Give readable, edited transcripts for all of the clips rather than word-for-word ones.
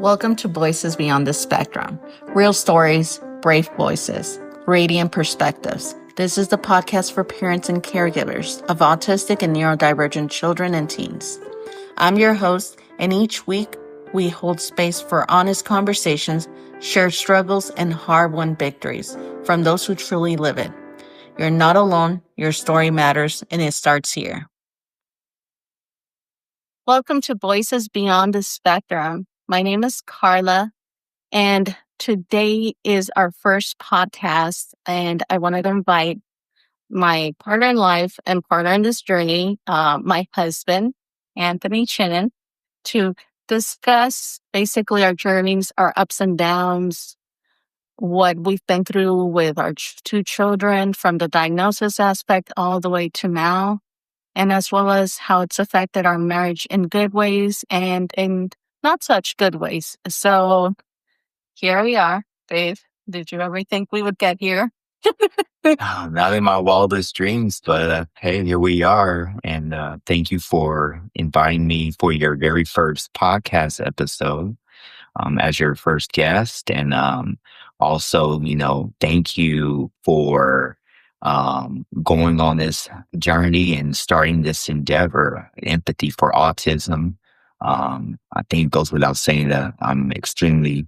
Welcome to Voices Beyond the Spectrum. Real stories, brave voices, radiant perspectives. This is the podcast for parents and caregivers of autistic and neurodivergent children and teens. I'm your host, and each week we hold space for honest conversations, shared struggles, and hard-won victories from those who truly live it. You're not alone, your story matters, and it starts here. Welcome to Voices Beyond the Spectrum. My name is Karla, and today is our first podcast, and I wanted to invite my partner in life and partner in this journey, my husband, Karla Chinen, to discuss basically our journeys, our ups and downs, what we've been through with our two children from the diagnosis aspect all the way to now, and as well as how it's affected our marriage in good ways and in not such good ways. So here we are, babe. Did you ever think we would get here? Not in my wildest dreams, but hey, here we are. And thank you for inviting me for your very first podcast episode as your first guest. And also, thank you for going on this journey and starting this endeavor, empathy for autism. I think it goes without saying that I'm extremely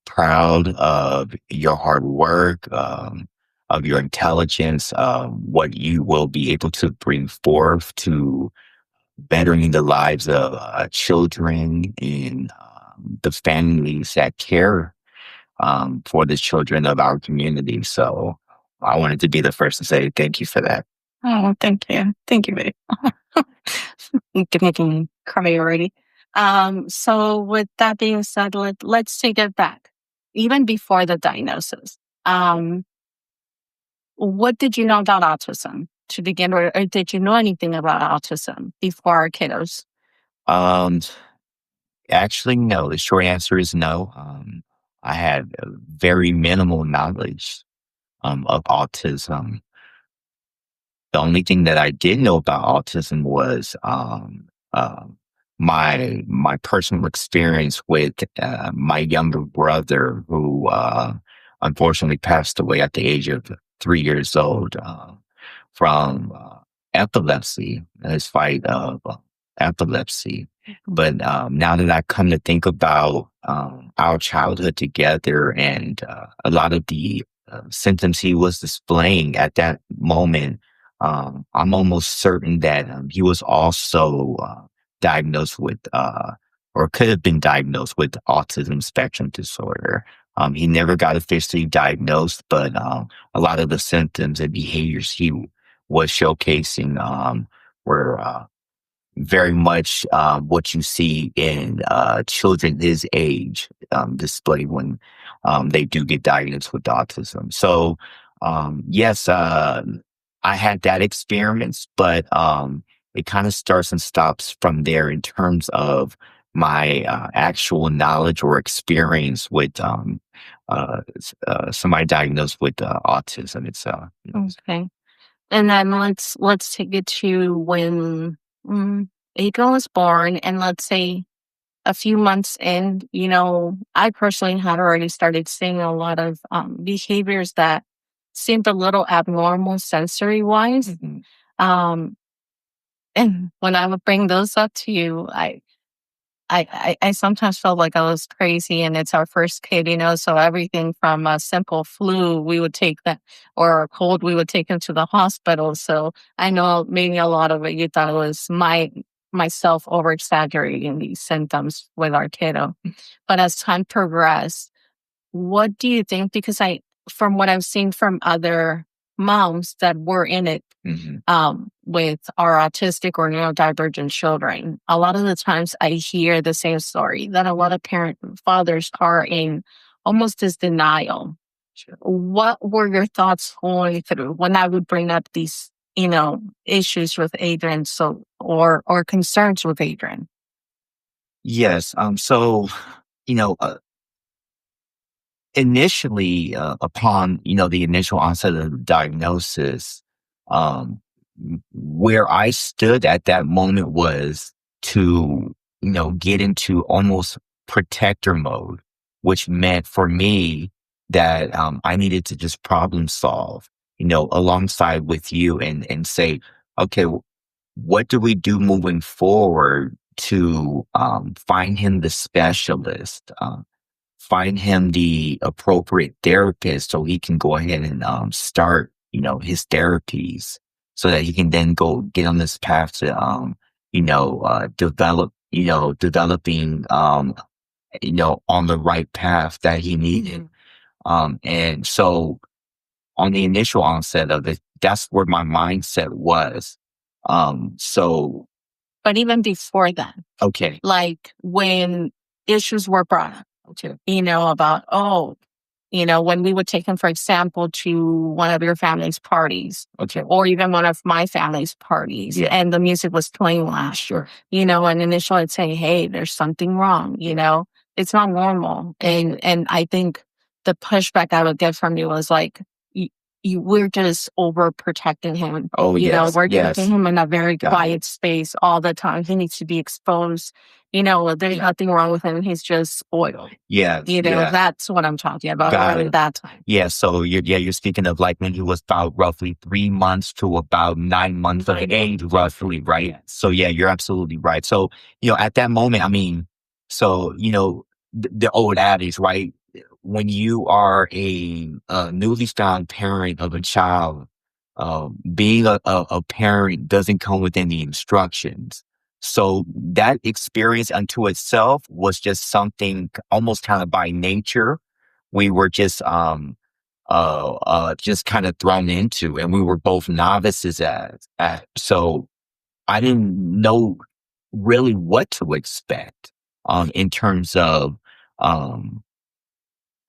proud of your hard work, of your intelligence, what you will be able to bring forth to bettering the lives of children and the families that care for the children of our community. So I wanted to be the first to say thank you for that. Oh, thank you. Thank you, babe. You're making me cry already. So with that being said, let's take it back. Even before the diagnosis, what did you know about autism to begin with, or did you know anything about autism before our kiddos? Actually, no. The short answer is no. I had very minimal knowledge of autism. The only thing that I did know about autism was my personal experience with my younger brother, who unfortunately passed away at the age of 3 years old from epilepsy, his fight of epilepsy. But now that I come to think about our childhood together and a lot of the symptoms he was displaying at that moment, I'm almost certain that he was also diagnosed with, or could have been diagnosed with autism spectrum disorder. He never got officially diagnosed, but a lot of the symptoms and behaviors he was showcasing were very much what you see in children his age display when they do get diagnosed with autism. So, yes, I had that experience, but it kind of starts and stops from there in terms of my actual knowledge or experience with somebody diagnosed with autism. It's Okay. And then let's take it to when Adrian was born, and let's say a few months in, I personally had already started seeing a lot of behaviors that seemed a little abnormal sensory wise. Um, and when I would bring those up to you, I sometimes felt like I was crazy, and it's our first kid, so everything from a simple flu, we would take that, or a cold, we would take him to the hospital. So I know maybe a lot of it, you thought it was myself over exaggerating these symptoms with our kiddo. But as time progressed, what do you think? Because from what I've seen from other moms that were in it, with our autistic or neurodivergent children, a lot of the times I hear the same story that a lot of fathers are in almost this denial. Sure. What were your thoughts going through when I would bring up these, issues with Adrian, or concerns with Adrian? Yes. So, you know, initially, upon the initial onset of the diagnosis, where I stood at that moment was to get into almost protector mode, which meant for me that I needed to just problem solve, alongside with you and say, okay, what do we do moving forward to find him the specialist, find him the appropriate therapist so he can go ahead and start, his therapies so that he can then go get on this path to, developing, on the right path that he needed. And so on the initial onset of it, that's where my mindset was. So, But even before that, okay. like when issues were brought up, about, when we would take him, for example, to one of your family's parties, Okay. or even one of my family's parties, Yeah. and the music was playing loud, Sure. and initially I'd say, hey, there's something wrong, it's not normal. And I think the pushback I would get from you was like, we're just overprotecting him. Oh, yes. We're Yes. keeping him in a very Got it. quiet space all the time. He needs to be exposed. There's nothing wrong with him. He's just spoiled. Yes. Yeah. That's what I'm talking about Got around it. that time. Yeah. So you're speaking of like when he was about roughly 3 months to about 9 months of age, roughly, right? So yeah, you're absolutely right. So, at that moment, I mean, so, the old adage, right? When you are a newly found parent of a child, being a parent doesn't come with any instructions. So that experience unto itself was just something almost kind of by nature. We were just kind of thrown into, and we were both novices at. So I didn't know really what to expect, in terms of, um,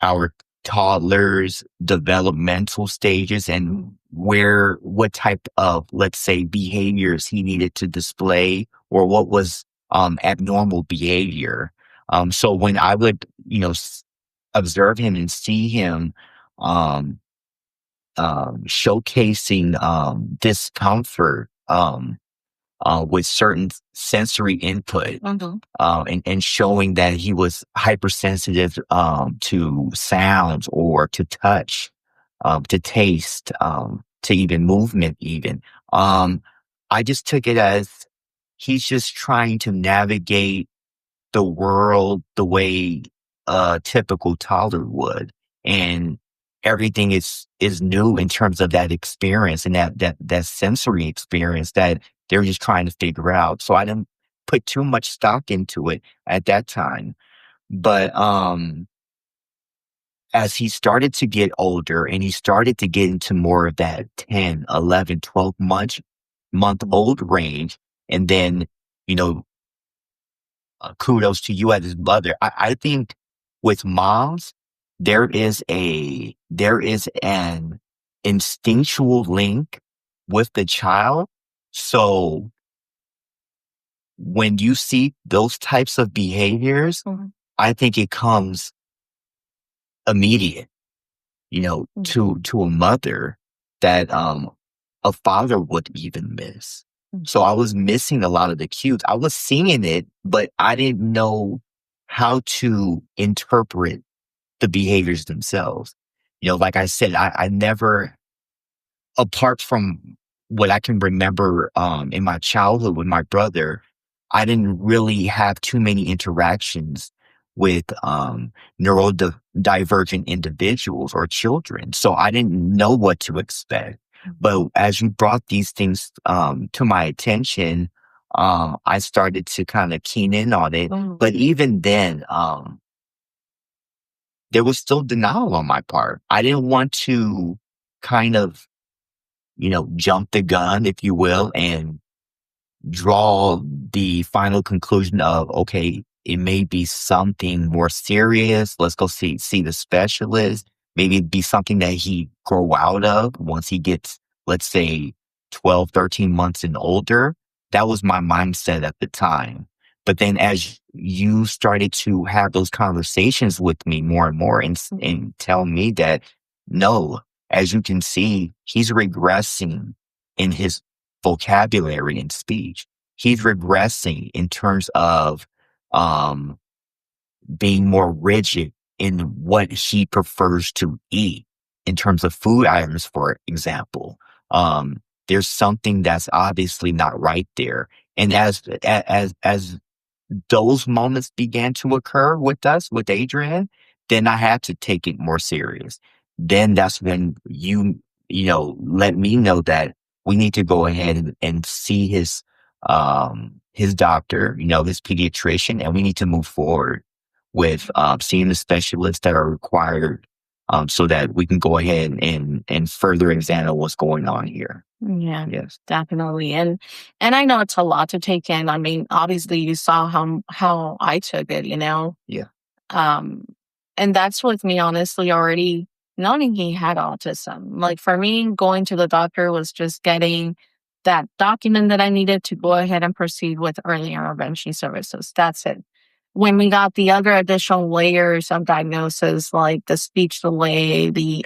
our toddlers' developmental stages and what type of, let's say, behaviors he needed to display or what was abnormal behavior. So when I would, observe him and see him um, showcasing discomfort, with certain sensory input, and showing that he was hypersensitive to sounds or to touch, to taste, to even movement, even. I just took it as he's just trying to navigate the world the way a typical toddler would. And everything is new in terms of that experience and that sensory experience that they're just trying to figure out. So I didn't put too much stock into it at that time. But as he started to get older and he started to get into more of that 10, 11, 12 month old range, and then, you know, kudos to you as his mother. I think with moms, there is an instinctual link with the child. So when you see those types of behaviors, I think it comes immediate, to a mother that a father would even miss. So I was missing a lot of the cues. I was seeing it, but I didn't know how to interpret the behaviors themselves. Like I said, I never, apart from what I can remember in my childhood with my brother, I didn't really have too many interactions with neurodivergent individuals or children. So I didn't know what to expect. But as you brought these things to my attention, I started to kind of keen in on it. But even then, there was still denial on my part. I didn't want to kind of, jump the gun, if you will, and draw the final conclusion of, okay, it may be something more serious. Let's go see the specialist. Maybe it'd be something that he grow out of once he gets, let's say, 12, 13 months and older. That was my mindset at the time. But then as you started to have those conversations with me more and more and tell me that, no, as you can see, he's regressing in his vocabulary and speech. He's regressing in terms of um, being more rigid in what he prefers to eat in terms of food items, for example. There's something that's obviously not right there. And as those moments began to occur with us, with Adrian, then I had to take it more serious. Then that's when let me know that we need to go ahead and see his doctor, his pediatrician, and we need to move forward with seeing the specialists that are required so that we can go ahead and further examine what's going on here. Yeah, Yes. definitely. And I know it's a lot to take in. I mean, obviously you saw how I took it, you know. Yeah. Um and that's with me honestly already knowing he had autism. Like for me, going to the doctor was just getting that document that I needed to go ahead and proceed with early intervention services. That's it. When we got the other additional layers of diagnosis, like the speech delay, the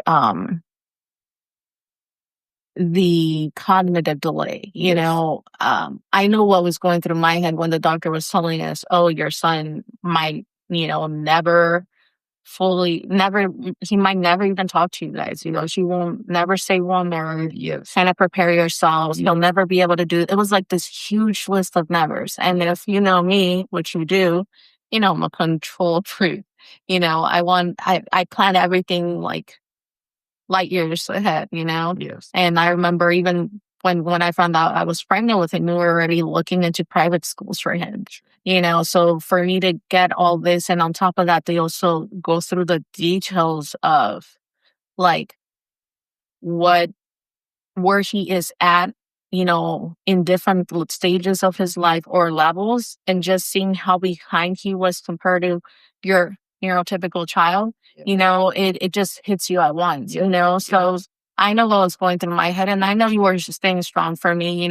cognitive delay, Yes. I know what was going through my head when the doctor was telling us, oh, your son might, never fully, never, he might never even talk to you guys. She won't never say one word. Yes. Kind of prepare yourselves. You'll never be able to do it. Was like this huge list of nevers. And if you know me, which you do, I'm a control freak. I plan everything like light years ahead. Yes. And I remember even when I found out I was pregnant with him, we were already looking into private schools for him. So for me to get all this, and on top of that, they also go through the details of like what where he is at, in different stages of his life or levels, and just seeing how behind he was compared to your neurotypical child, it just hits you at once. So I know what was going through my head, and I know you were just staying strong for me.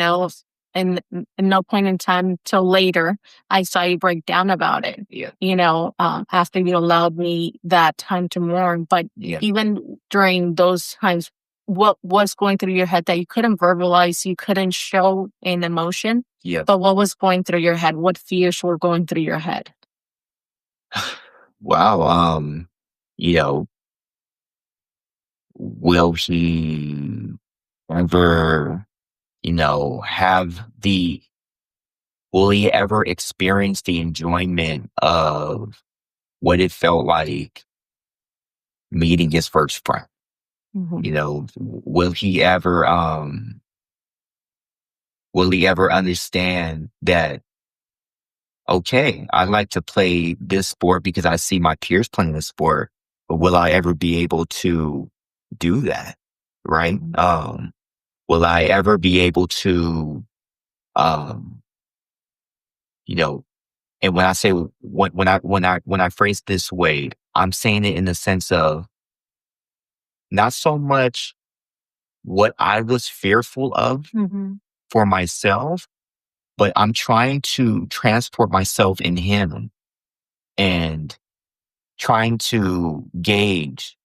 And at no point in time till later, I saw you break down about it. Yeah. After you allowed me that time to mourn, but Yeah. even during those times, what was going through your head that you couldn't verbalize, you couldn't show in emotion, Yeah. but what was going through your head? What fears were going through your head? Wow. You know, will he ever, have will he ever experience the enjoyment of what it felt like meeting his first friend? Mhm. Will he ever understand that, okay, I like to play this sport because I see my peers playing this sport, but will I ever be able to do that? Right? Will I ever be able to, um, you know, and when I say when I phrase it this way, I'm saying it in the sense of not so much what I was fearful of Mhm. for myself, but I'm trying to transport myself in him and trying to gauge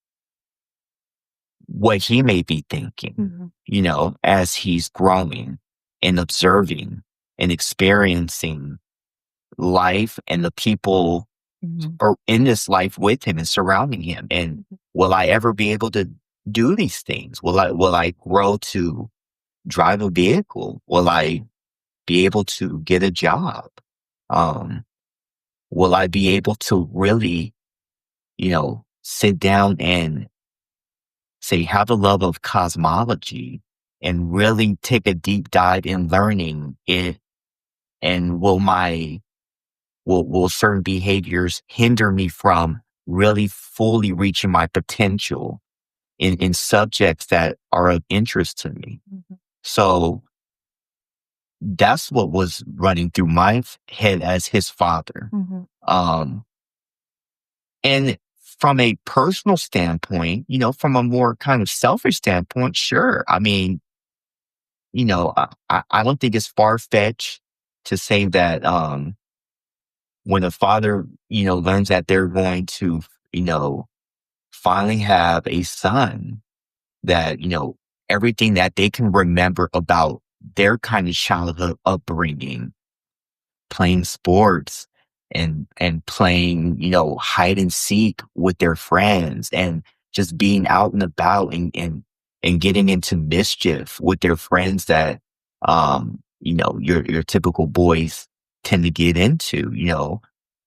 what he may be thinking, Mhm. as he's growing and observing and experiencing life and the people Mhm. are in this life with him and surrounding him. And will I ever be able to do these things? Will I grow to drive a vehicle? Will I be able to get a job? Um, will I be able to really, sit down and say, have a love of cosmology and really take a deep dive in learning it? And will certain behaviors hinder me from really fully reaching my potential in subjects that are of interest to me? Mhm. So that's what was running through my head as his father. Mhm. Um, and from a personal standpoint, from a more kind of selfish standpoint, sure. I mean, I don't think it's far fetched to say that when a father, learns that they're going to, finally have a son, that, everything that they can remember about their kind of childhood upbringing, playing sports, and playing, hide and seek with their friends and just being out and about and getting into mischief with their friends that, your typical boys tend to get into.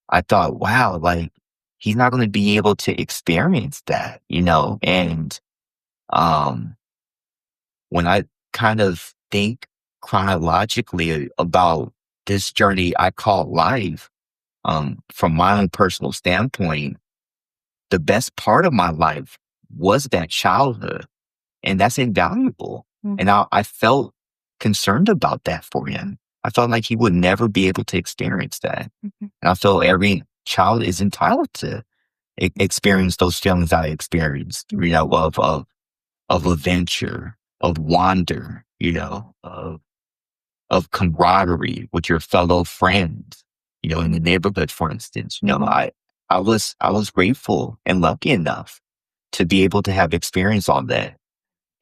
I thought, wow, like he's not going to be able to experience that. And, um, when I kind of think chronologically about this journey I call life, from my own personal standpoint, the best part of my life was that childhood, and that's invaluable. Mhm. And I felt concerned about that for him. I felt like he would never be able to experience that. Mhm. And I feel every child is entitled to experience those feelings I experienced, of adventure, of wonder, of camaraderie with your fellow friends, in the neighborhood, for instance. Mhm. I was grateful and lucky enough to be able to have experience on that.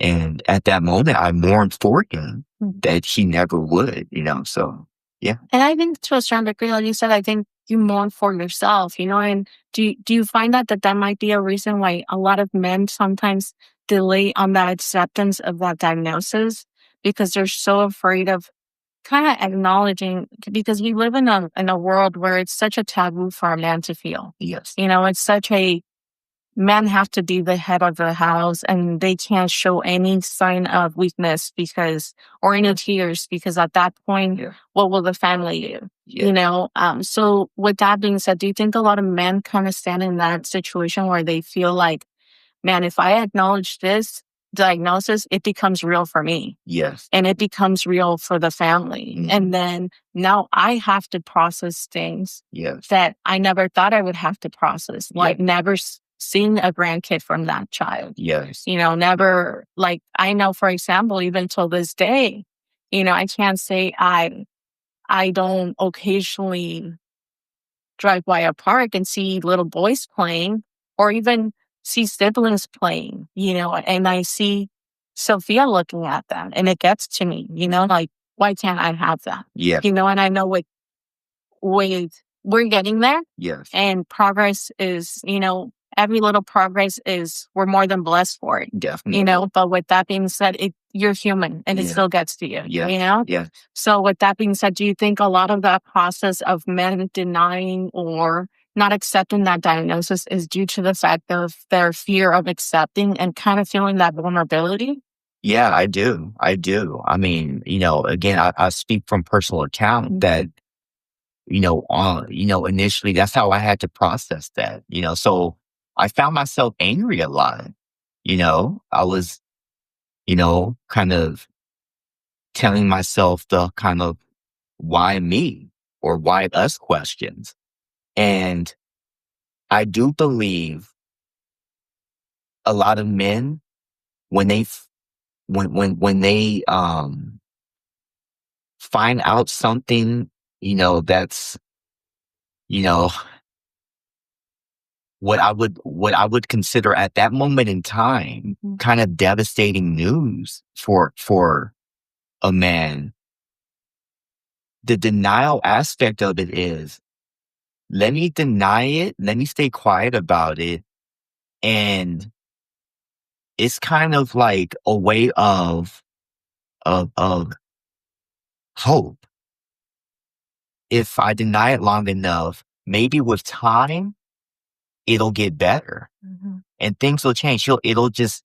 And at that moment, I mourned for him Mhm. that he never would. So yeah. And I think to a certain degree, like you said, I think you mourn for yourself, and do you find that might be a reason why a lot of men sometimes delay on that acceptance of that diagnosis because they're so afraid of kind of acknowledging because we live in a world where it's such a taboo for a man to feel. Yes. It's such a men have to be the head of the house and they can't show any sign of weakness because or any tears because at that point Yeah. what will the family do, Yeah. so with that being said, do you think a lot of men kind of stand in that situation where they feel like, man, if I acknowledge this diagnosis, it becomes real for me Yes. and it becomes real for the family. Mhm. And then now I have to process things Yes. that I never thought I would have to process, Yeah. like never seeing a grandkid from that child. Yes. Never, like, I know, for example, even till this day, I can't say I don't occasionally drive by a park and see little boys playing or even see siblings playing, and I see Sophia looking at them and it gets to me, like, why can't I have that? Yeah. And I know with we're getting there Yes. and progress is, every little progress is we're more than blessed for it. Definitely. But with that being said, you're human and it Yeah. still gets to you, Yeah. Yeah. So with that being said, do you think a lot of that process of men denying or not accepting that diagnosis is due to the fact of their fear of accepting and kind of feeling that vulnerability? Yeah, I do. I do. I mean, again, I speak from personal account that, initially that's how I had to process that. So I found myself angry a lot. I was, kind of telling myself the kind of why me or why us questions. And I do believe a lot of men, when they, when they, find out something, that's, you know, what I would consider at that moment in time Mhm. kind of devastating news for a man. The denial aspect of it is, let me deny it, let me stay quiet about it, and it's kind of like a way of hope. If I deny it long enough, maybe with time it'll get better Mhm. and things will change. It'll just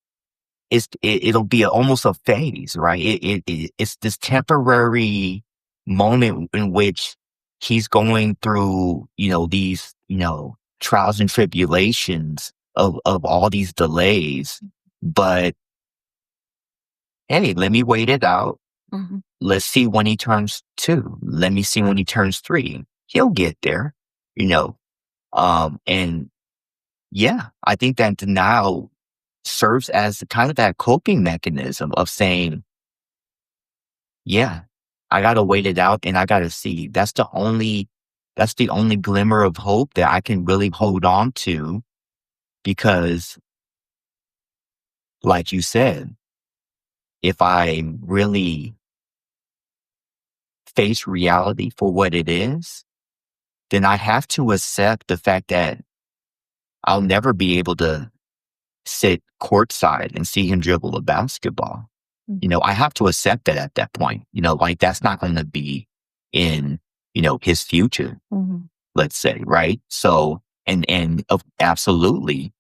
it'll be almost a phase, right? It's this temporary moment in which he's going through, these, trials and tribulations of all these delays. But hey, let me wait it out. Mhm. Let's see when he turns 2. Let me see when he turns 3. He'll get there, you know. And yeah, I think that denial serves as kind of that coping mechanism of saying, yeah, I gotta wait it out and I gotta see. That's the only glimmer of hope that I can really hold on to because, like you said, if I really face reality for what it is, then I have to accept the fact that I'll never be able to sit courtside and see him dribble a basketball. I have to accept that at that point. Like that's not going to be in, his future, Mhm. let's say, right? So, absolutely,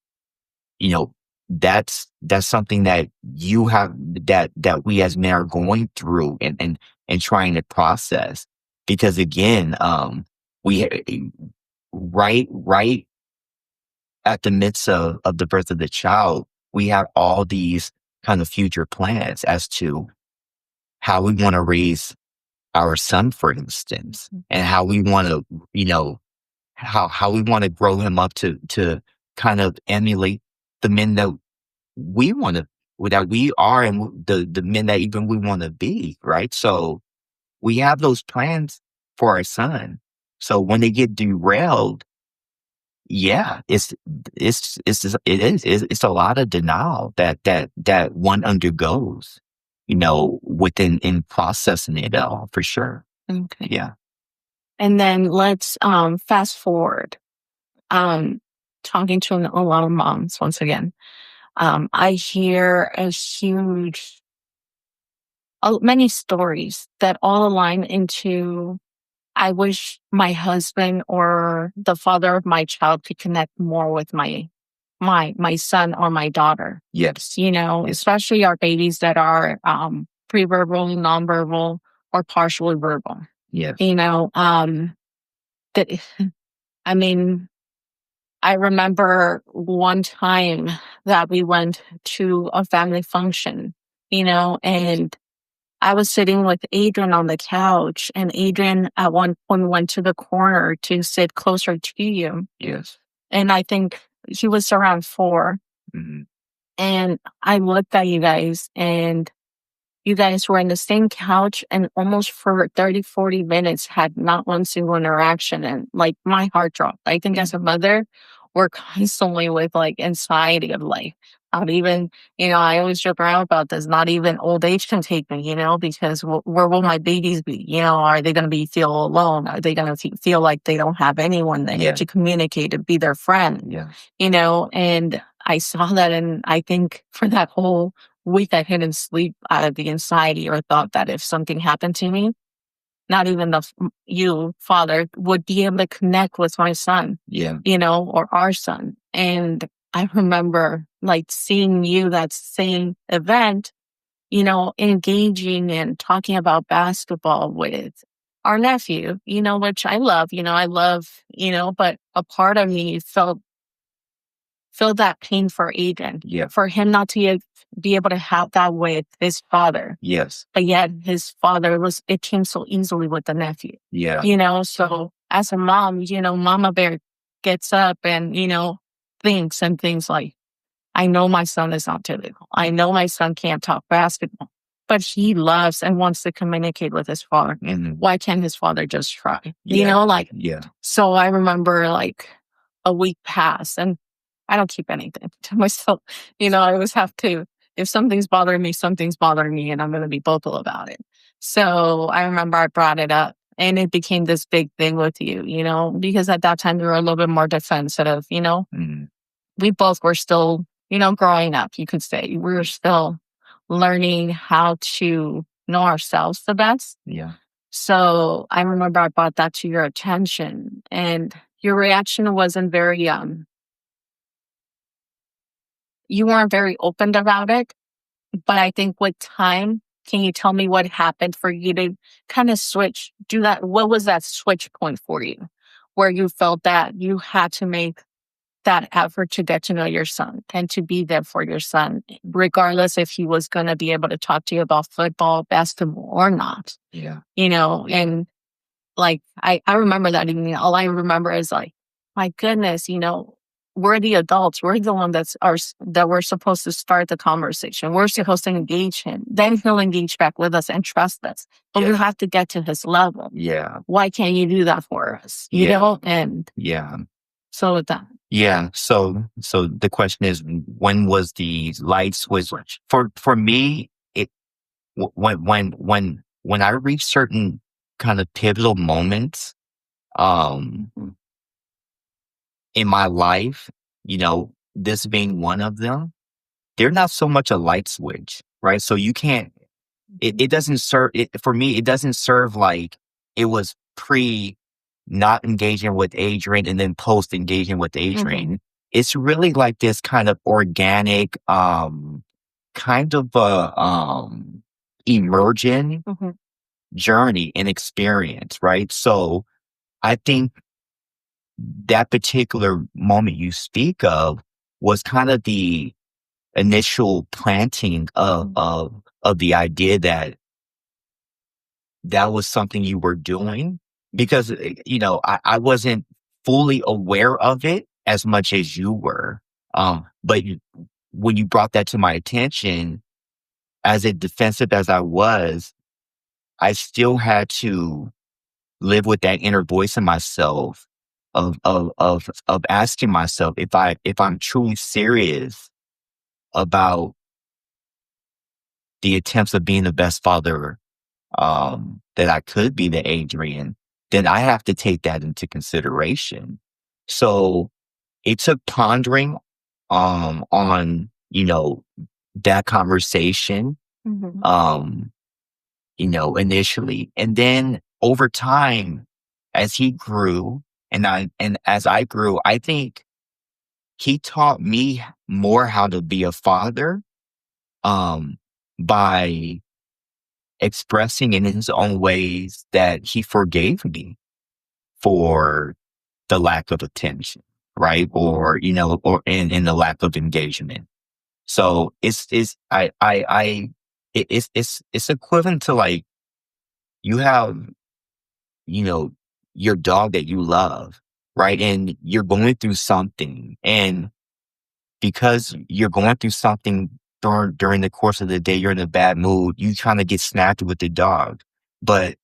you know, that's something that you have that we as men are going through and trying to process. Because again, we right at the midst of the birth of the child, we have all these kind of future plans as to how we want to raise our son, for instance, and how we want to, how we want to grow him up to kind of emulate the men that we want to, that we are, and the men that even we want to be, right? So we have those plans for our son. So when they get derailed, yeah, it's a lot of denial that one undergoes, within in processing it all, for sure. Okay. Yeah. And then let's fast forward. Um, Talking to a lot of moms once again. I hear many stories that all align into I wish my husband or the father of my child could connect more with my son or my daughter. Yes. Yes. Especially our babies that are pre-verbal, nonverbal, or partially verbal. Yes. That I mean, I remember one time that we went to a family function, and I was sitting with Adrian on the couch, and Adrian at one point went to the corner to sit closer to you. Yes. And I think he was around 4. Mhm. And I looked at you guys, and you guys were in the same couch and almost for 30, 40 minutes had not one single interaction. And like my heart dropped. I think as a mother, we're constantly with like anxiety of like, not even, I always joke around about this, not even old age can take me, because where will my babies be? Are they going to feel alone? Are they going to feel like they don't have anyone there Yeah. to communicate, to be their friend? Yeah. And I saw that. And I think for that whole week I couldn't sleep out of the anxiety or thought that if something happened to me, not even you, father, would be able to connect with my son, Yeah. or our son. And I remember like seeing you that same event, engaging and talking about basketball with our nephew, which I love, but a part of me feel that pain for Aiden. Yeah. For him not to be able to have that with his father. Yes. But yet his father it came so easily with the nephew. Yeah. So as a mom, Mama Bear gets up and, thinks and things like, I know my son is not typical. I know my son can't talk basketball, but he loves and wants to communicate with his father. Mhm. Why can't his father just try? Yeah. Yeah. So I remember like a week passed and I don't keep anything to myself. I always have to, if something's bothering me, something's bothering me, and I'm going to be vocal about it. So I remember I brought it up and it became this big thing with you, because at that time we were a little bit more defensive, Mhm. we both were still, growing up, you could say. We were still learning how to know ourselves the best. Yeah. So I remember I brought that to your attention and your reaction wasn't very, you weren't very open about it. But I think with time, can you tell me what happened for you to kind of do that? What was that switch point for you where you felt that you had to make that effort to get to know your son and to be there for your son, regardless if he was going to be able to talk to you about football, basketball, or not? Yeah. And like, I remember that evening. All I remember is like, my goodness, we're the adults. We're the one that we're supposed to start the conversation. We're supposed to engage him. Then he'll engage back with us and trust us. But we have to get to his level. Yeah. Why can't you do that for us? And Yeah. so with that. Yeah. So the question is, when was the light switch? For me, it when I reach certain kind of pivotal moments, um, Mhm. in my life, this being one of them, they're not so much a light switch, right? So you can't, it doesn't serve, for me, it doesn't serve like it was pre not engaging with Adrian and then post engaging with Mhm. Adrian. It's really like this kind of organic, kind of emerging Mhm. journey and experience, right? So I think that particular moment you speak of was kind of the initial planting of Mhm. of the idea that that was something you were doing because I wasn't fully aware of it as much as you were. But when you brought that to my attention, as a defensive as I was, I still had to live with that inner voice in myself of asking myself if I'm truly serious about the attempts of being the best father that I could be to Adrian, then I have to take that into consideration. So it took pondering on that conversation Mhm. um initially, and then over time as he grew and as I grew, I think he taught me more how to be a father um by expressing in his own ways that he forgave me for the lack of attention, right? Or, or in the lack of engagement. So it's equivalent to like you have, you know, your dog that you love, right? And you're going through something. And because you're going through something during the course of the day, you're in a bad mood, you kind of get snappy with the dog. But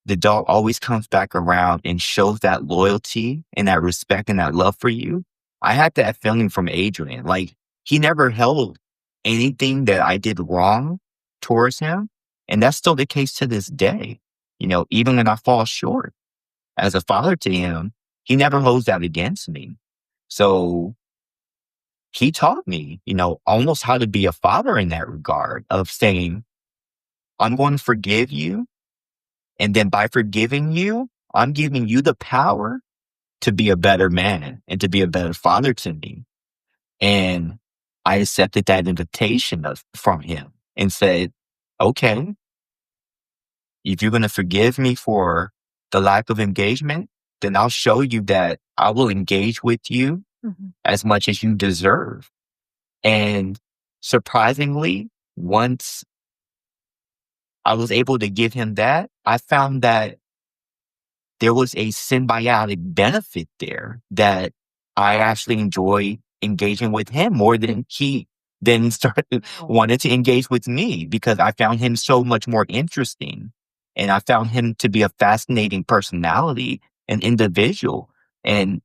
the dog always comes back around and shows that loyalty and that respect and that love for you. I had that feeling from Adrian. Like he never held anything that I did wrong towards him. And that's still the case to this day. Even when I fall short as a father to him, he never holds that against me. So he taught me, almost how to be a father in that regard of saying, I'm going to forgive you. And then by forgiving you, I'm giving you the power to be a better man and to be a better father to me. And I accepted that invitation from him and said, okay, if you're going to forgive me for the lack of engagement, then I'll show you that I will engage with you Mhm. as much as you deserve. And surprisingly, once I was able to give him that, I found that there was a symbiotic benefit there that I actually enjoy engaging with him more than he then started wanted to engage with me because I found him so much more interesting. And I found him to be a fascinating personality, an individual. And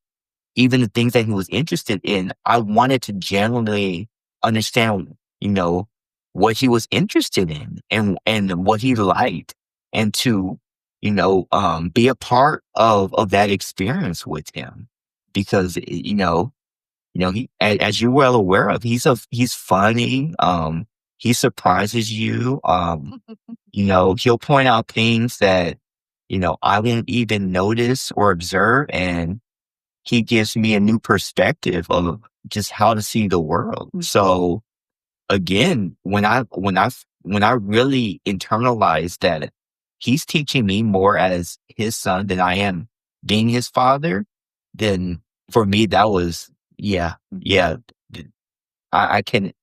even the things that he was interested in, I wanted to genuinely understand, what he was interested in and what he liked and to, be a part of that experience with him. Because, as you're well aware of, he's funny. He surprises you. He'll point out things that, I didn't even notice or observe. And he gives me a new perspective of just how to see the world. So again, when I really internalized that he's teaching me more as his son than I am being his father, then for me that was yeah. I can't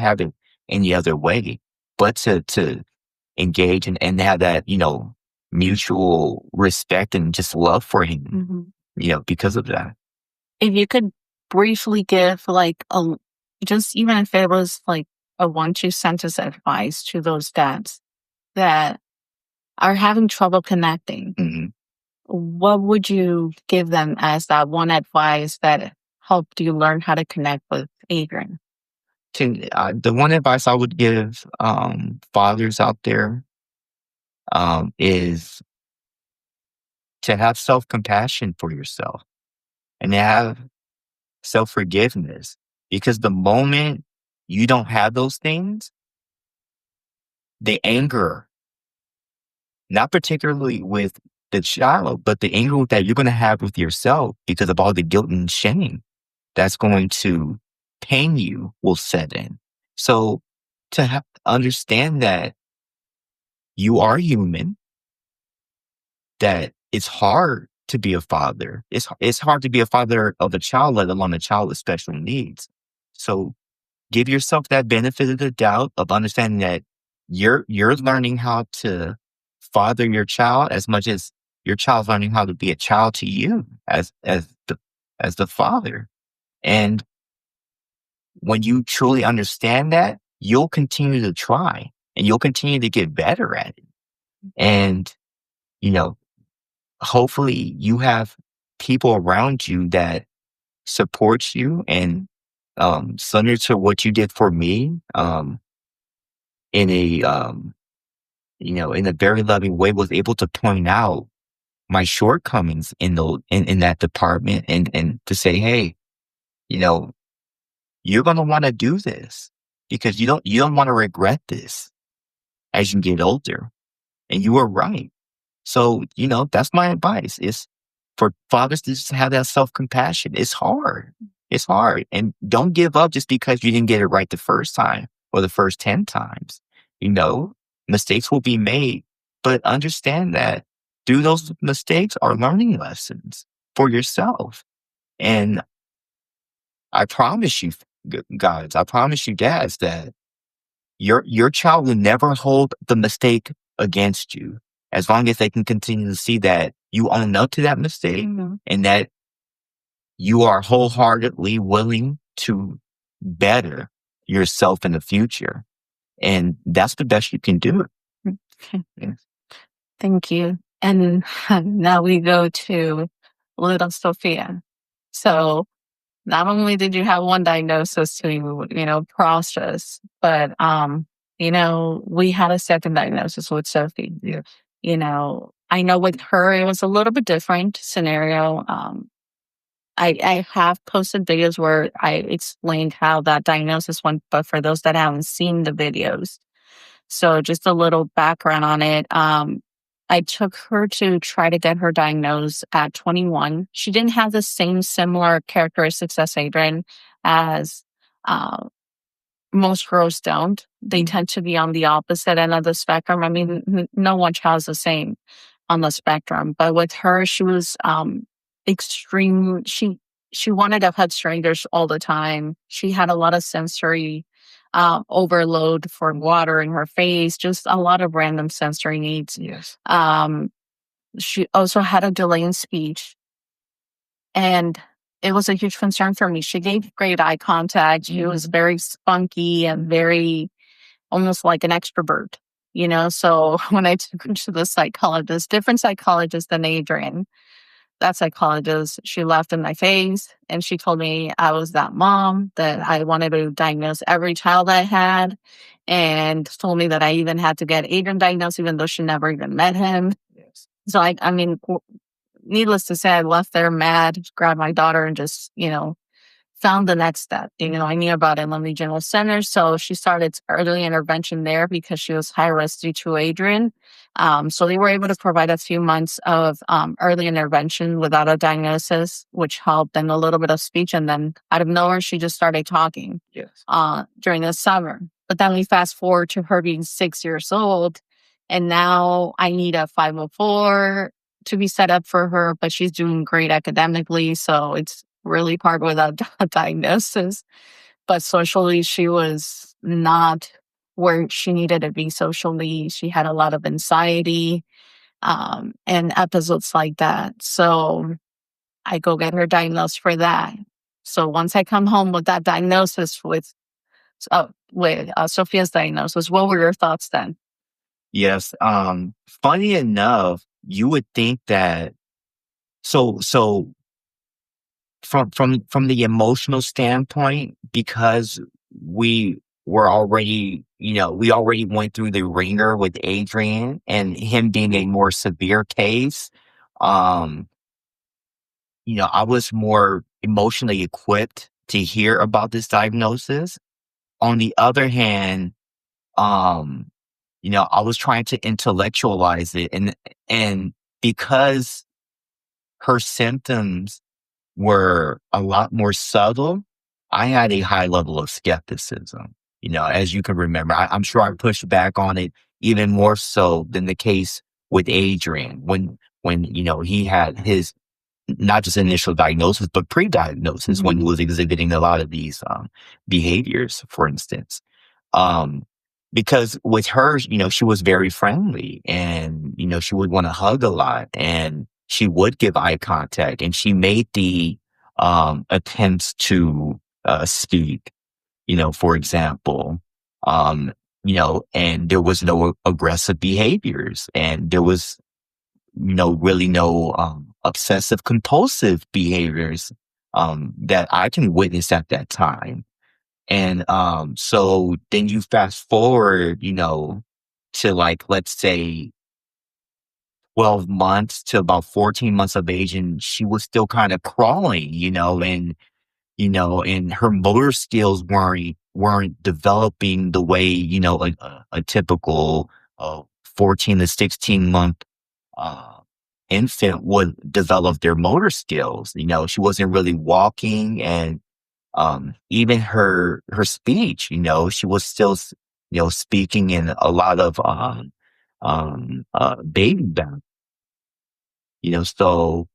have it any other way but to engage and have that, mutual respect and just love for him, Mhm. because of that. If you could briefly give like just even if it was like a 1, 2 sentence advice to those dads that are having trouble connecting, Mhm. what would you give them as that one advice that helped you learn how to connect with Adrian? The one advice I would give fathers out there is to have self-compassion for yourself and to have self-forgiveness. Because the moment you don't have those things, the anger, not particularly with the child, but the anger that you're going to have with yourself because of all the guilt and shame that's going to pain you will set in. So to understand that you are human, that it's hard to be a father. It's hard to be a father of a child, let alone a child with special needs. So give yourself that benefit of the doubt of understanding that you're learning how to father your child as much as your child's learning how to be a child to you as the father. And when you truly understand that, you'll continue to try and you'll continue to get better at it. And, you know, hopefully you have people around you that supports you and similar to what you did for me, in a in a very loving way, was able to point out my shortcomings in that department and to say, hey, you know, you're gonna want to do this because you don't want to regret this as you get older. And you were right. So, that's my advice is for fathers to just have that self-compassion. It's hard. It's hard. And don't give up just because you didn't get it right the first time or the first 10 times. You know, mistakes will be made, but understand that through those mistakes are learning lessons for yourself. And I promise you, guys, I promise you, dads, that your child will never hold the mistake against you as long as they can continue to see that you own up to that mistake and that you are wholeheartedly willing to better yourself in the future. And that's the best you can do. Okay. Yes. Thank you. And now we go to little Sophia. So not only did you have one diagnosis to, process, but, we had a second diagnosis with Sophie. Yes. I know with her, it was a little bit different scenario. I have posted videos where I explained how that diagnosis went, but for those that haven't seen the videos, so just a little background on it. I took her to try to get her diagnosed at 21. She didn't have the same similar characteristics as Adrian, as uh, most girls don't. They tend to be on the opposite end of the spectrum. I mean, no one child's the same on the spectrum, but with her, she was extreme. She wanted to pet strangers all the time. She had a lot of sensory overload for water in her face, just a lot of random sensory needs. Yes. She also had a delay in speech, and it was a huge concern for me. She gave great eye contact. She was very spunky and very almost like an extrovert, So when I took her to the psychologist, different psychologist than Adrian, that psychologist, she laughed in my face and she told me I was that mom, that I wanted to diagnose every child I had, and told me that I even had to get Adrian diagnosed, even though she never even met him. Yes. So I mean, needless to say, I left there mad, grabbed my daughter and just, found the next step. I knew about Inland Regional Center, so she started early intervention there because she was high risk due to Adrian. So they were able to provide a few months of early intervention without a diagnosis, which helped, and a little bit of speech. And then out of nowhere, she just started talking. Yes. During the summer. But then we fast forward to her being 6 years old, and now I need a 504 to be set up for her, but she's doing great academically, so it's really hard without a diagnosis. But socially, she was not where she needed to be socially. She had a lot of anxiety and episodes like that. So I go get her diagnosed for that. So once I come home with that diagnosis, with Sophia's diagnosis, what were your thoughts then? Yes. Funny enough, you would think that so from the emotional standpoint, because we were already, we already went through the ringer with Adrian and him being a more severe case. um, I was more emotionally equipped to hear about this diagnosis. On the other hand, um, I was trying to intellectualize it, and because her symptoms were a lot more subtle, I had a high level of skepticism. As you can remember, I'm sure I pushed back on it even more so than the case with Adrian when he had his not just initial diagnosis but pre-diagnosis when he was exhibiting a lot of these behaviors, for instance. Um, because with her, she was very friendly and, she would want to hug a lot and she would give eye contact and she made the attempts to speak, for example, and there was no aggressive behaviors and there was, really no obsessive compulsive behaviors that I can witness at that time. And so then you fast forward, to like, let's say 12 months to about 14 months of age, and she was still kind of crawling, and her motor skills weren't developing the way, a typical 14 to 16-month uh, infant would develop their motor skills. She wasn't really walking and even her speech, she was still, speaking in a lot of, baby back, so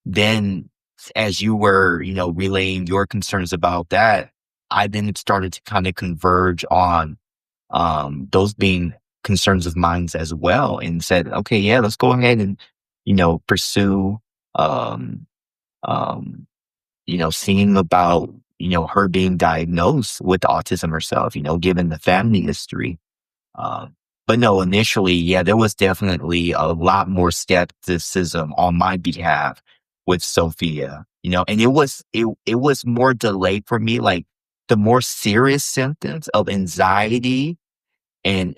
then as you were, relaying your concerns about that, I then started to kind of converge on, those being concerns of mine as well and said, okay, yeah, let's go ahead and, pursue, um, um, seeing about, her being diagnosed with autism herself, given the family history. Um, but no, initially, yeah, there was definitely a lot more skepticism on my behalf with Sophia, and it was more delayed for me, like the more serious symptoms of anxiety and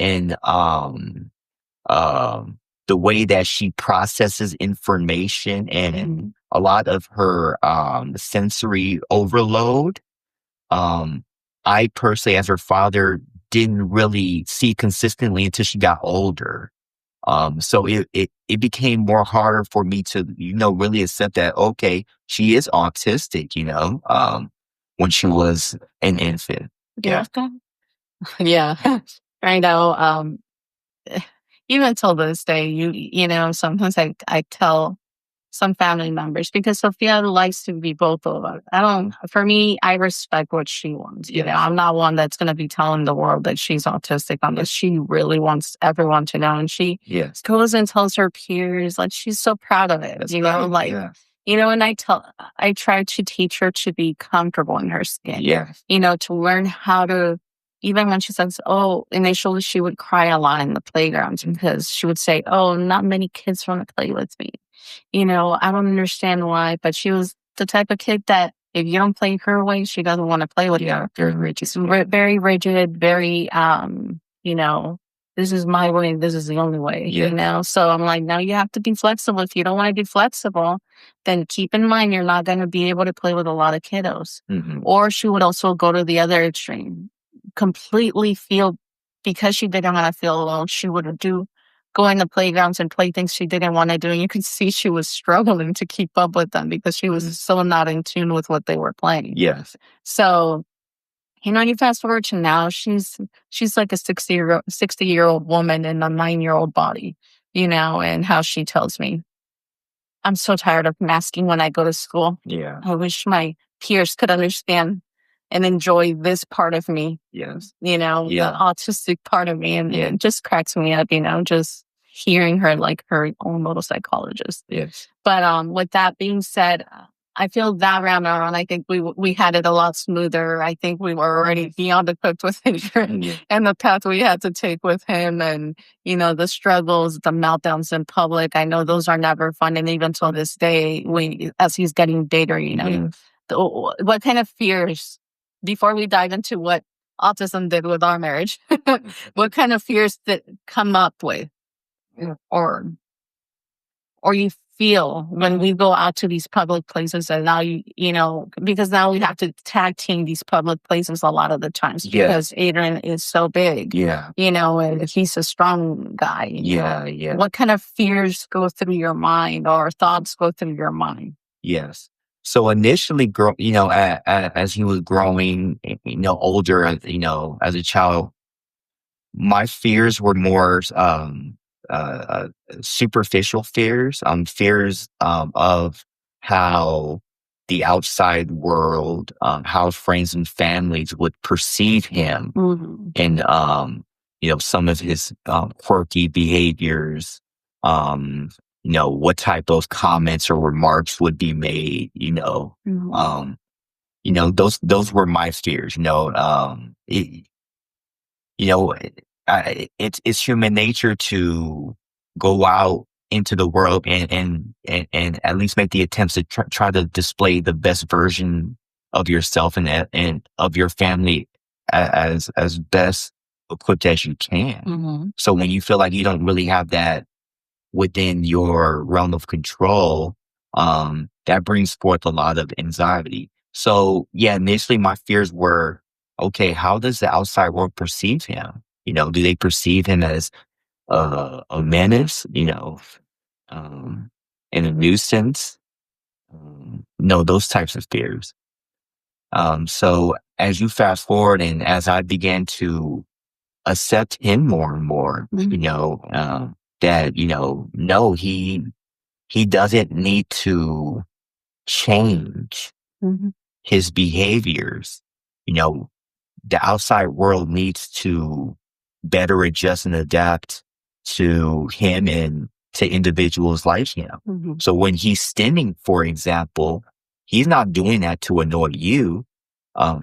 the way that she processes information and a lot of her sensory overload. Um, I personally, as her father, didn't really see consistently until she got older. So it became more harder for me to, really accept that, okay, she is autistic, when she was an infant. Yeah. Yeah. I know. Even till this day, sometimes I tell some family members because Sophia likes to be both of us. For me, I respect what she wants. Yes. I'm not one that's going to be telling the world that she's autistic unless she really wants everyone to know. And she Yes. goes and tells her peers, like, she's so proud of it, That's right. like, Yeah. and I try to teach her to be comfortable in her skin, Yes. to learn how to, even when she says, oh, initially she would cry a lot in the playgrounds because she would say, oh, not many kids want to play with me. I don't understand why, but she was the type of kid that if you don't play her way, she doesn't want to play with you. Very rigid. Very rigid, very, this is my way, this is the only way, So I'm like, now you have to be flexible. If you don't want to be flexible, then keep in mind you're not going to be able to play with a lot of kiddos. Or she would also go to the other extreme, completely feel, because she didn't want to feel alone, she would go in the playgrounds and play things she didn't want to do. And you could see she was struggling to keep up with them because she was so not in tune with what they were playing. Yes. So, you fast forward to now, she's like a 60-year-old woman in a 9-year-old body, and how she tells me, I'm so tired of masking when I go to school. Yeah. I wish my peers could understand and enjoy this part of me, Yes. the autistic part of me. And it just cracks me up, just hearing her like her own little psychologist. Yes. But with that being said, I feel that round around, I think we had it a lot smoother. I think we were already beyond equipped with Adrian and the path we had to take with him, and the struggles, the meltdowns in public. I know those are never fun, and even till this day, as he's getting bigger, what kind of fears, before we dive into what autism did with our marriage, what kind of fears that come up with, or you feel when we go out to these public places and now because now we have to tag team these public places a lot of the times Yeah. because Adrian is so big, Yeah. and he's a strong guy. Yeah. Yeah. What kind of fears go through your mind or thoughts go through your mind? Yes. So initially, as he was growing, older, as a child, my fears were more superficial fears, fears of how the outside world, how friends and families would perceive him, Hmm. and some of his quirky behaviors, what type of comments or remarks would be made, Hmm. um, those were my fears. You know, it's human nature to go out into the world and at least make the attempts to try to display the best version of yourself and of your family as best equipped as you can. Hmm. So when you feel like you don't really have that within your realm of control, that brings forth a lot of anxiety. So yeah, initially my fears were, okay, how does the outside world perceive him? Do they perceive him as a menace, um, in a nuisance? No, those types of fears. So as you fast forward and as I began to accept him more and more, that, no, he doesn't need to change Hmm. his behaviors. You know, the outside world needs to better adjust and adapt to him and to individuals like him. Hmm. So when he's stimming, for example, he's not doing that to annoy you.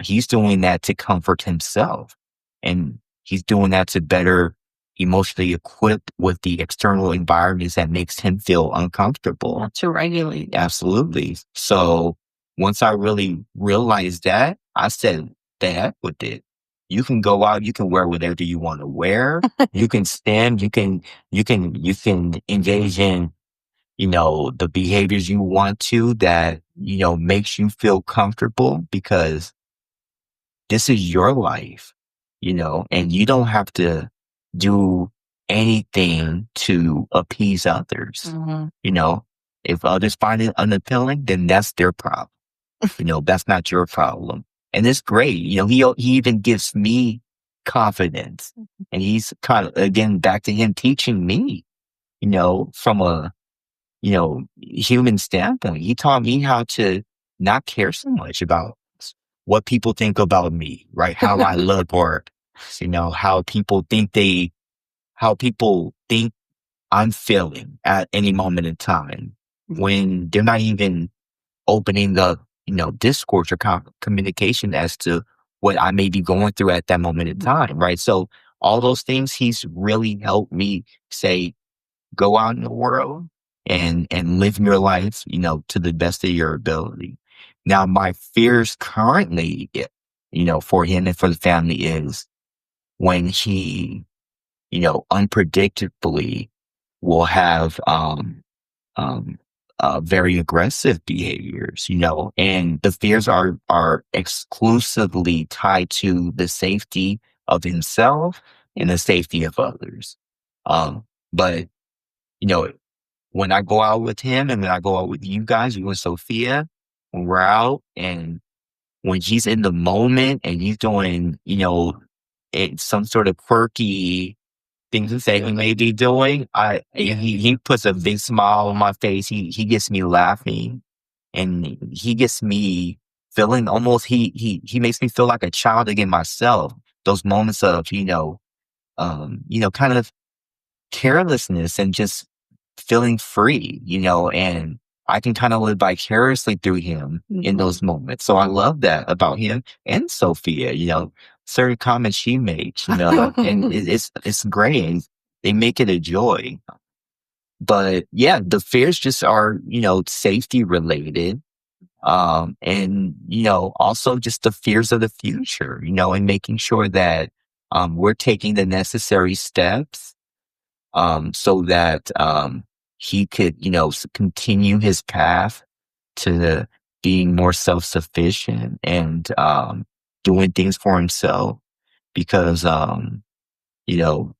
He's doing that to comfort himself. And he's doing that to better emotionally equip with the external environments that makes him feel uncomfortable. To regulate. Absolutely. So once I really realized that, I said, the heck with it. You can go out, you can wear whatever you want to wear. You can stand, you can engage in, the behaviors you want to that, makes you feel comfortable because this is your life, and you don't have to do anything to appease others. Hmm. You know, if others find it unappealing, then that's their problem. That's not your problem. And it's great. He even gives me confidence. And he's kind of, again, back to him teaching me, from a, human standpoint. He taught me how to not care so much about what people think about me, right? How I look or, how people think I'm feeling at any moment in time when they're not even opening up, discourse or communication as to what I may be going through at that moment in time, right? So all those things, he's really helped me say, go out in the world and live your life, to the best of your ability. Now, my fears currently, for him and for the family is when he, unpredictably will have, um, very aggressive behaviors, and the fears are exclusively tied to the safety of himself and the safety of others. But you know, when I go out with him and when I go out with you guys, you and Sophia, when we're out and when he's in the moment and he's doing, some sort of quirky things to say he may be doing, he puts a big smile on my face. He gets me laughing and he gets me feeling almost he makes me feel like a child again myself. Those moments of, kind of carelessness and just feeling free, and I can kind of live vicariously through him in those moments. So I love that about him and Sophia, certain comments she makes, and it's great. And they make it a joy. But yeah, the fears just are, safety related. And, also just the fears of the future, and making sure that we're taking the necessary steps so that he could, continue his path to being more self-sufficient and doing things for himself. Because, you know,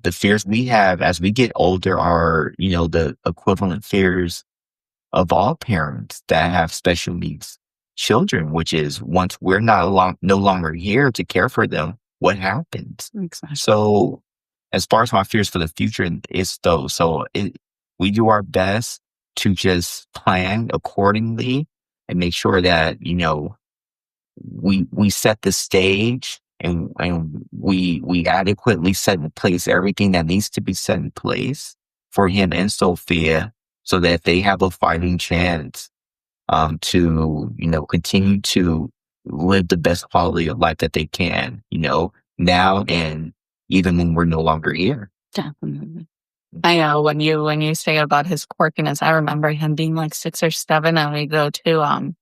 the fears we have as we get older are, the equivalent fears of all parents that have special needs children, which is once we're no longer here to care for them, what happens? Exactly. So, as far as my fears for the future, it's those. We do our best to just plan accordingly and make sure that we set the stage and we adequately set in place everything that needs to be set in place for him and Sophia so that they have a fighting chance to continue to live the best quality of life that they can, now and even when we're no longer here. Definitely. I know when you say about his quirkiness, I remember him being like 6 or 7, and we go to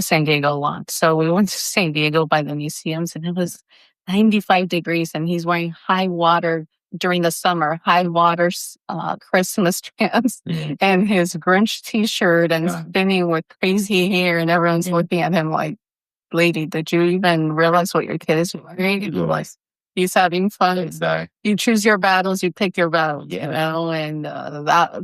San Diego a lot. So we went to San Diego by the museums, and it was 95 degrees, and he's wearing high water during the summer, high water Christmas pants and his Grinch t-shirt and spinning with crazy hair, and everyone's looking at him like, lady, did you even realize what your kid is wearing? And you're like, he's having fun. Exactly. You choose your battles, you pick your battles, and that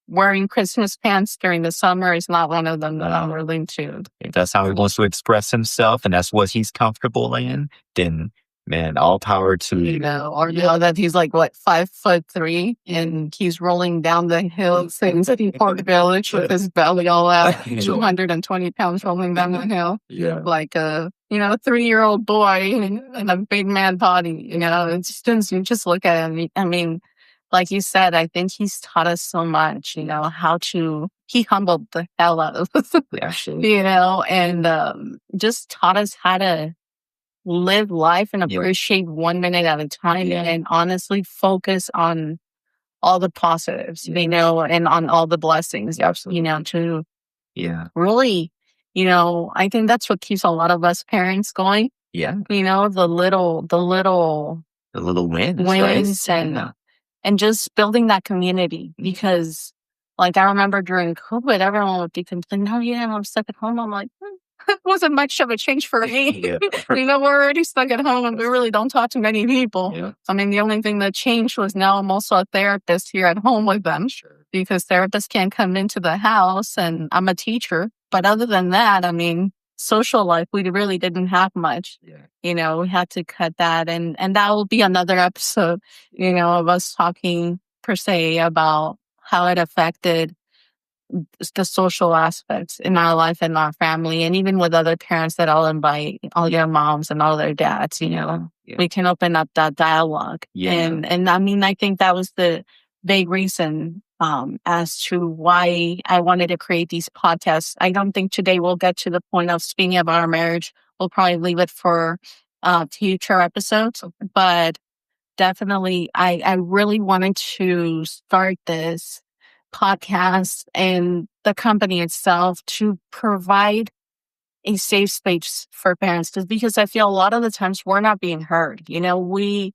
wearing Christmas pants during the summer is not one of them that I'm really into. If that's how he wants to express himself and that's what he's comfortable in, then man, all power to you. Or now that he's like 5'3" and he's rolling down the hills in City Park Village with his belly all out, 220 pounds rolling down the hill, like a 3-year-old boy in a big man body. It's just, you just look at him. I mean, like you said, I think he's taught us so much. He humbled the hell out of us, and just taught us how to live life and appreciate 1 minute at a time, and honestly focus on all the positives, and on all the blessings, to really, I think that's what keeps a lot of us parents going. The little wins, wins, right? and just building that community, because like I remember during COVID, everyone would be complaining, oh yeah, I'm stuck at home. I'm like, it wasn't much of a change for me. We're already stuck at home and we really don't talk to many people. I mean, the only thing that changed was now I'm also a therapist here at home with them, because therapists can't come into the house, and I'm a teacher. But other than that, I mean, social life, we really didn't have much. We had to cut that. And that will be another episode, of us talking per se about how it affected the social aspects in our life and our family, and even with other parents that I'll invite, all your moms and all their dads, we can open up that dialogue. And I mean, I think that was the big reason as to why I wanted to create these podcasts. I don't think today we'll get to the point of speaking about our marriage. We'll probably leave it for future episodes, but definitely I really wanted to start this podcast and the company itself to provide a safe space for parents, because I feel a lot of the times we're not being heard. We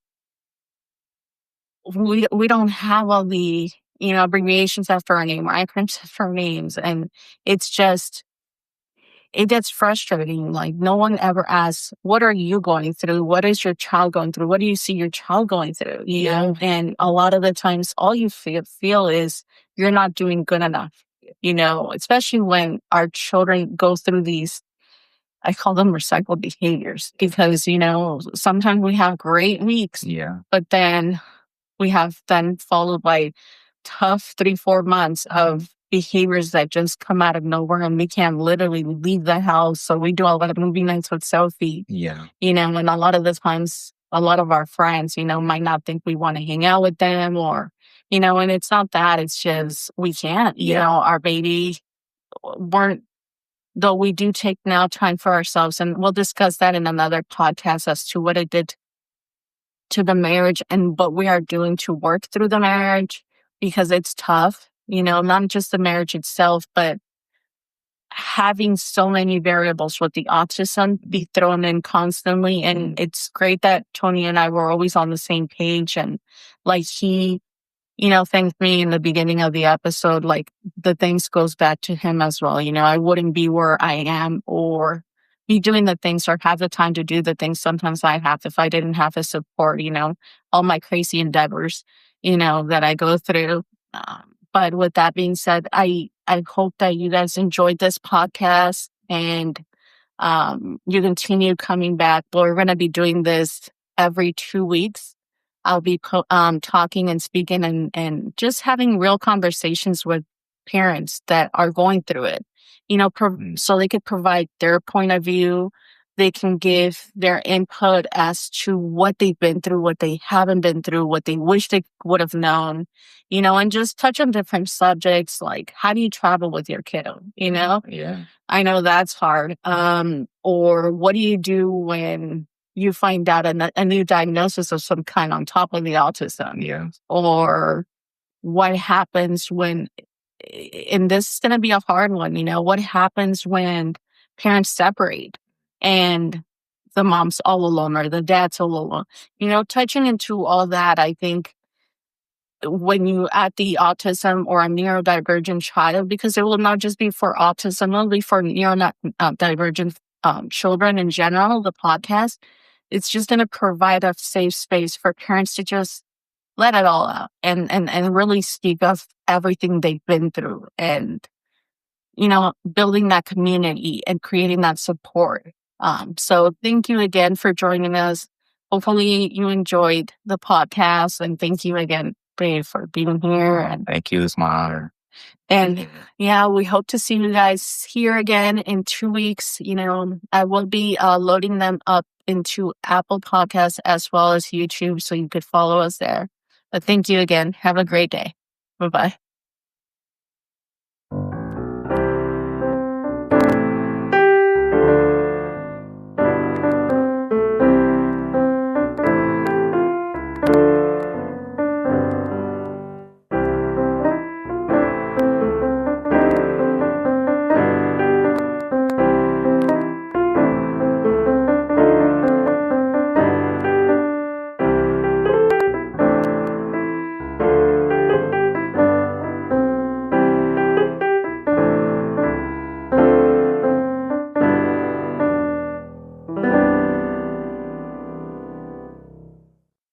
don't have all the abbreviations after our name, or acronyms after our names, and it's just, it gets frustrating. Like, no one ever asks, what are you going through? What is your child going through? What do you see your child going through? And a lot of the times all you feel is you're not doing good enough, especially when our children go through these, I call them recycled behaviors, because, sometimes we have great weeks, but then we have then followed by tough 3-4 months of behaviors that just come out of nowhere, and we can't literally leave the house. So we do a lot of movie nights with Sophie. And a lot of the times, a lot of our friends, might not think we want to hang out with them, or, and it's not that, it's just, we can't, our baby weren't, though we do take now time for ourselves, and we'll discuss that in another podcast as to what it did to the marriage and what we are doing to work through the marriage, because it's tough, not just the marriage itself, but having so many variables with the autism be thrown in constantly. And it's great that Tony and I were always on the same page, and like he thanked me in the beginning of the episode, like the things goes back to him as well. I wouldn't be where I am or be doing the things or have the time to do the things sometimes I have if I didn't have the support, all my crazy endeavors, that I go through. But with that being said, I hope that you guys enjoyed this podcast and you continue coming back. We're going to be doing this every 2 weeks. I'll be talking and speaking and just having real conversations with parents that are going through it, so they could provide their point of view. They can give their input as to what they've been through, what they haven't been through, what they wish they would have known, and just touch on different subjects like how do you travel with your kiddo, Yeah. I know that's hard. Or what do you do when you find out a new diagnosis of some kind on top of the autism? Yeah. Or what happens when, and this is going to be a hard one, what happens when parents separate and the mom's all alone or the dad's all alone? Touching into all that, I think when you add the autism or a neurodivergent child, because it will not just be for autism, it'll be for neurodivergent children in general, the podcast, it's just going to provide a safe space for parents to just let it all out and really speak of everything they've been through and, building that community and creating that support. So thank you again for joining us. Hopefully you enjoyed the podcast and thank you again, Brave, for being here. Thank you. It's my honor. And yeah, we hope to see you guys here again in 2 weeks. I will be loading them up into Apple Podcasts as well as YouTube, so you could follow us there. But thank you again. Have a great day. Bye bye.